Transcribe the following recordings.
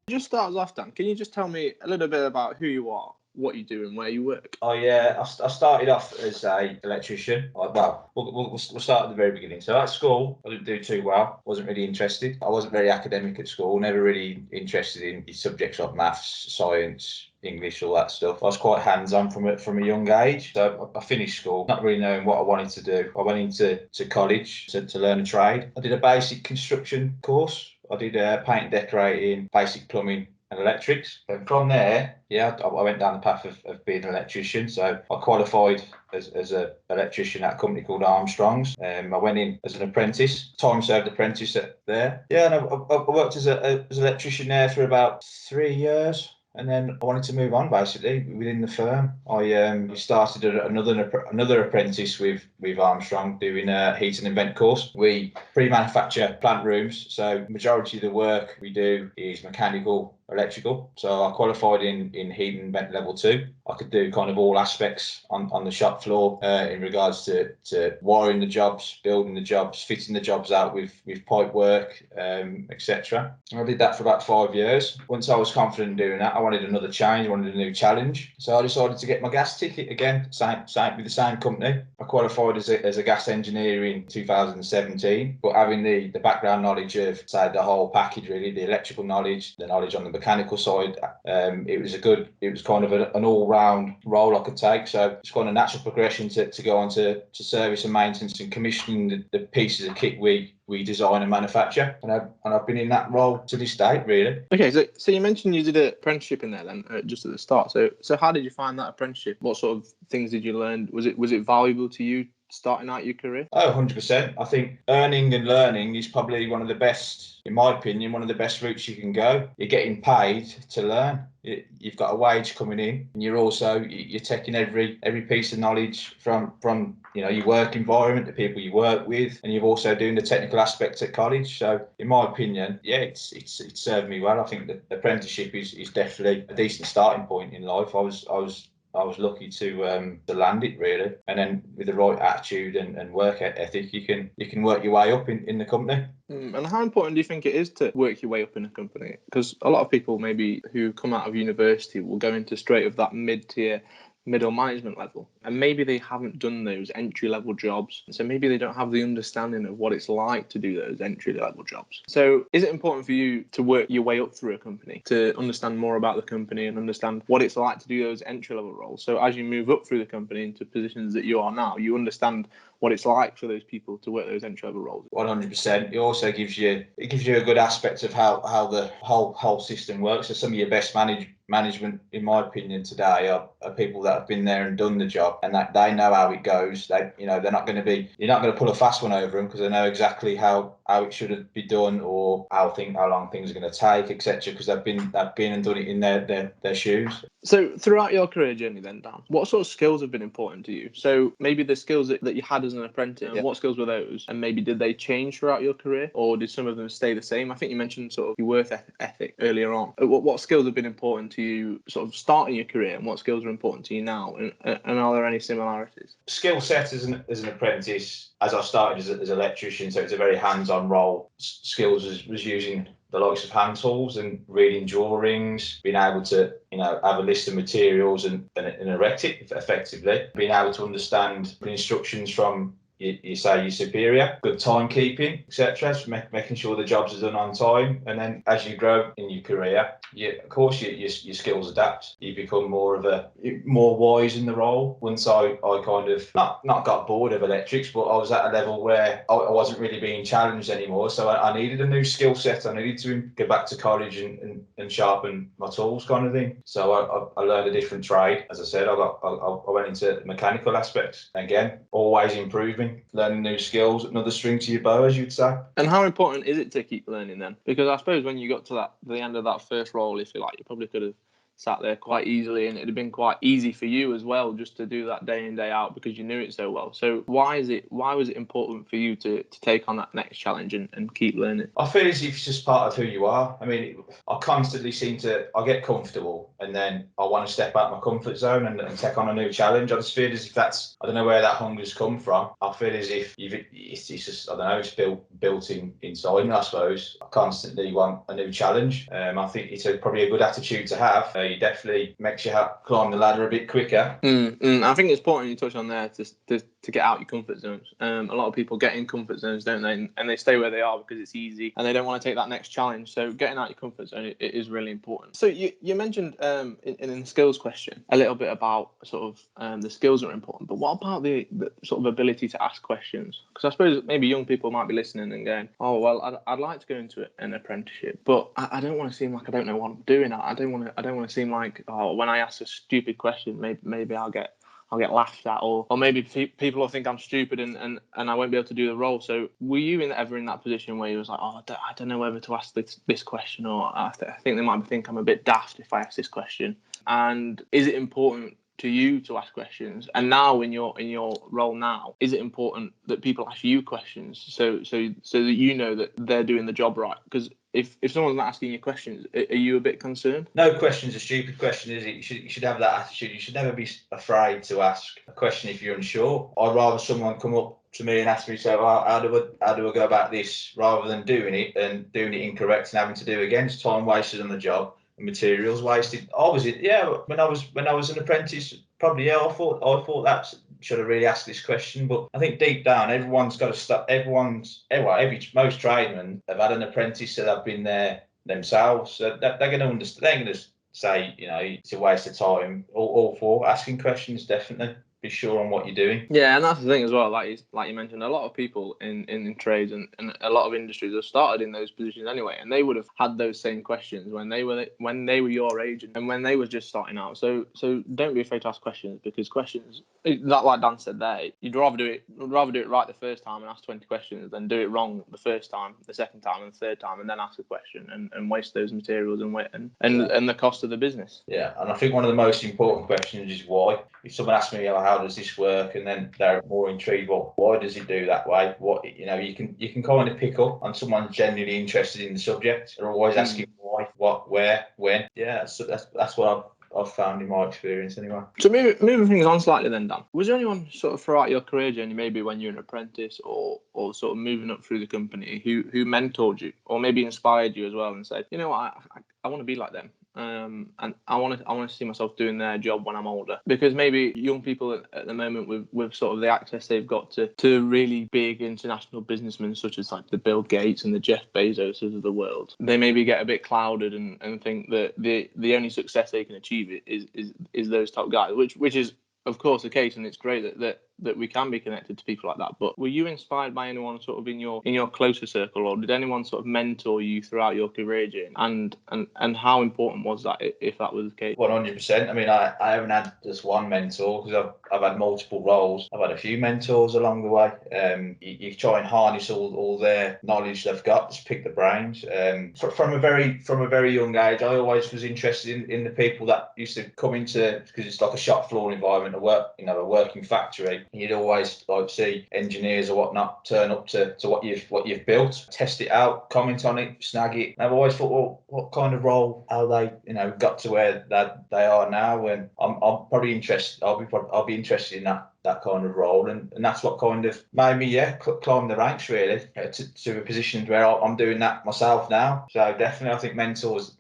Just start us off, Dan. Can you just tell me a little bit about who you are, what you do, and where you work? I started off as a electrician. We'll start at the very beginning. So at school, I didn't do too well. Wasn't really interested. I wasn't very academic at school. Never really interested in subjects like maths, science, English, all that stuff. I was quite hands-on from a young age. So I finished school not really knowing what I wanted to do. I went into college to learn a trade. I did a basic construction course. I did paint and decorating, basic plumbing and electrics. And from there, I went down the path of being an electrician. So I qualified as an electrician at a company called Armstrong's. I went in as an apprentice, time served apprentice there. Yeah, and I worked as an electrician there for about 3 years. And then I wanted to move on basically within the firm. I started another apprentice with Armstrong doing a heating and vent course. We pre-manufacture plant rooms, so majority of the work we do is mechanical, electrical. So I qualified in heating and vent level 2. I could do kind of all aspects on the shop floor in regards to wiring the jobs, building the jobs, fitting the jobs out with pipe work, etc. I did that for about 5 years. Once I was confident in doing that, I wanted another change, I wanted a new challenge. So I decided to get my gas ticket again, same with the same company. I qualified as a gas engineer in 2017, but having the background knowledge of, say, the whole package really, the electrical knowledge, the knowledge on the mechanical side, it was kind of an all-round role I could take. So it's kind of natural progression to go on to service and maintenance and commissioning the pieces of kit we design and manufacture, and I've been in that role to this date, really. Okay, so you mentioned you did an apprenticeship in there then, just at the start. So how did you find that apprenticeship? What sort of things did you learn? Was it valuable to you starting out your career? Oh, 100%. I think earning and learning is probably one of the best, in my opinion, one of the best routes you can go. You're getting paid to learn. You've got a wage coming in, and you're taking every piece of knowledge from your work environment, the people you work with, and you're also doing the technical aspects at college. So in my opinion, it's served me well. I think the apprenticeship is definitely a decent starting point in life. I was lucky to land it, really, and then with the right attitude and work ethic, you can work your way up in the company. And how important do you think it is to work your way up in a company? Because a lot of people maybe who come out of university will go into straight of that mid-tier, middle management level, and maybe they haven't done those entry-level jobs, so maybe they don't have the understanding of what it's like to do those entry-level jobs. So is it important for you to work your way up through a company, to understand more about the company and understand what it's like to do those entry-level roles, so as you move up through the company into positions that you are now, you understand what it's like for those people to work those entry-level roles? 100%. It also gives you a good aspect of how the whole system works. So some of your best management, in my opinion, today are people that have been there and done the job, and that they know how it goes. They're not going to you're not going to pull a fast one over them, because they know exactly how it should be done, or how long things are going to take, etc. Because they've been and done it in their shoes. So throughout your career journey then, Dan, what sort of skills have been important to you? So maybe the skills that you had as an apprentice, what skills were those? And maybe did they change throughout your career, or did some of them stay the same? I think you mentioned sort of your work ethic earlier on. What skills have been important to you sort of starting your career, and what skills are important to you now? And are there any similarities? Skill set as an apprentice, as I started as an electrician, so it's a very hands-on role. Skills was using the likes of hand tools and reading drawings, being able to have a list of materials and erect it effectively, being able to understand the instructions from you say your superior, good timekeeping, etc. Making sure the jobs are done on time. And then as you grow in your career, of course your skills adapt. You become more wise in the role. Once I kind of not got bored of electrics, but I was at a level where I wasn't really being challenged anymore. So I needed a new skill set. I needed to go back to college and sharpen my tools, kind of thing. So I learned a different trade. As I said, I went into mechanical aspects. Again, always improving. Learning new skills, another string to your bow, as you'd say. And how important is it to keep learning then? Because I suppose when you got to the end of that first role, if you like, you probably could have sat there quite easily, and it'd have been quite easy for you as well just to do that day in, day out because you knew it so well. So why was it important for you to take on that next challenge and keep learning? I feel as if it's just part of who you are. I mean, I constantly I get comfortable and then I want to step out my comfort zone and take on a new challenge. I just feel as if I don't know where that hunger's come from. I feel as if it's just, I don't know, it's built inside me, I suppose. I constantly want a new challenge. I think it's probably a good attitude to have. It definitely makes you climb the ladder a bit quicker. I think it's important you touch on there to get out your comfort zones. A lot of people get in comfort zones, don't they? And they stay where they are because it's easy and they don't want to take that next challenge. So getting out your comfort zone it is really important. So you mentioned in the skills question a little bit about sort of the skills are important, but what about the sort of ability to ask questions? Because I suppose maybe young people might be listening and going, oh well, I'd like to go into an apprenticeship, but I don't want to seem like I don't know what I'm doing. I don't want to seem like, oh, when I ask a stupid question, maybe I'll get laughed at, or maybe people will think I'm stupid and I won't be able to do the role. So were you ever in that position where you was like, oh, I don't know whether to ask this question, or I think they might think I'm a bit daft if I ask this question? And is it important to you to ask questions? And now in your role now, is it important that people ask you questions so that you know that they're doing the job right? Because if someone's not asking you questions, are you a bit concerned? No question's a stupid question, is it? You should have that attitude. You should never be afraid to ask a question if you're unsure. I'd rather someone come up to me and ask me, so how do I go about this, rather than doing it incorrect and having to do it again. It's time wasted on the job and materials wasted. When I was an apprentice, probably I thought that should have really asked this question, but I think deep down everyone's got to stop. Most tradesmen have had an apprentice that have been there themselves, so they're going to understand. They're going to say, it's a waste of time. All for asking questions, definitely. Be sure on what you're doing. Yeah, and that's the thing as well. Like you mentioned, a lot of people in trades and a lot of industries have started in those positions anyway, and they would have had those same questions when they were your age and when they were just starting out. So don't be afraid to ask questions, because questions, like Dan said there, you'd rather do it right the first time and ask 20 questions than do it wrong the first time, the second time, and the third time, and then ask a question and waste those materials and the cost of the business. Yeah, and I think one of the most important questions is why. If someone asks me, how does this work, and then they're more intrigued, well, why does it do that way? What, you can kind of pick up on someone genuinely interested in the subject. They're always asking why, what, where, when. Yeah, so that's what I've found in my experience anyway. So moving things on slightly then, Dan, was there anyone sort of throughout your career journey, maybe when you're an apprentice or sort of moving up through the company, who mentored you or maybe inspired you as well and said, you know what, I want to be like them? And I want to see myself doing their job when I'm older? Because maybe young people at the moment with sort of the access they've got to really big international businessmen such as like the Bill Gates and the Jeff Bezoses of the world, they maybe get a bit clouded and think that the only success they can achieve is those top guys, which is of course the case, and it's great that we can be connected to people like that. But were you inspired by anyone sort of in your closer circle, or did anyone sort of mentor you throughout your career journey? And how important was that, if that was the case? 100%. I mean, I haven't had just one mentor, because I've had multiple roles. I've had a few mentors along the way. You try and harness all their knowledge they've got, just pick the brains. From a very young age, I always was interested in the people that used to come into, because it's like a shop floor environment, a working factory. You'd always like see engineers or whatnot turn up to what you've built, test it out, comment on it, snag it. And I've always thought, well, what kind of role, how they got to where they are now, and I'm probably interested. I'll be interested in that kind of role, and that's what kind of made me climb the ranks really to a position where I'm doing that myself now. So definitely, I think mentors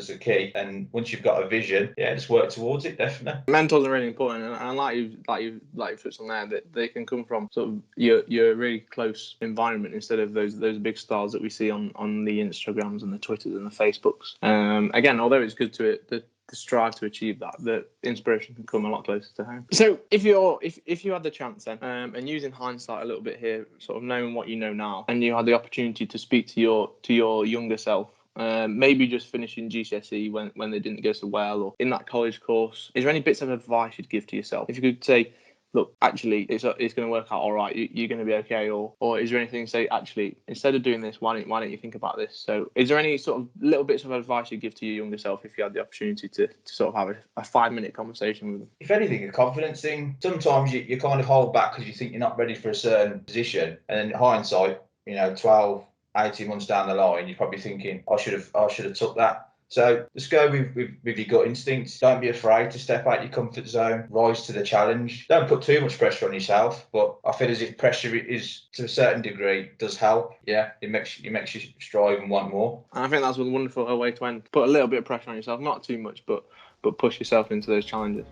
are key, and once you've got a vision, just work towards it. Definitely, mentors are really important, and like you've touched on there, that they can come from sort of your really close environment instead of those big stars that we see on the Instagrams and the Twitters and the Facebooks. Again, although it's good to strive to achieve that, the inspiration can come a lot closer to home. So if you had the chance then, and using hindsight a little bit here, sort of knowing what you know now, and you had the opportunity to speak to your younger self, maybe just finishing GCSE when they didn't go so well, or in that college course, is there any bits of advice you'd give to yourself? If you could say, look, actually, it's going to work out all right. You're going to be okay, or is there anything to say, actually, instead of doing this, why don't you think about this? So, is there any sort of little bits of advice you give to your younger self if you had the opportunity to sort of have a 5-minute conversation with them? If anything, a confidence thing. Sometimes you kind of hold back because you think you're not ready for a certain position, and in hindsight, 12, 18 months down the line, you're probably thinking, I should have took that. So just go with your gut instincts. Don't be afraid to step out your comfort zone. Rise to the challenge. Don't put too much pressure on yourself. But I feel as if pressure is, to a certain degree, does help. Yeah, it makes you strive and want more. And I think that's a wonderful way to end. Put a little bit of pressure on yourself, not too much, but push yourself into those challenges.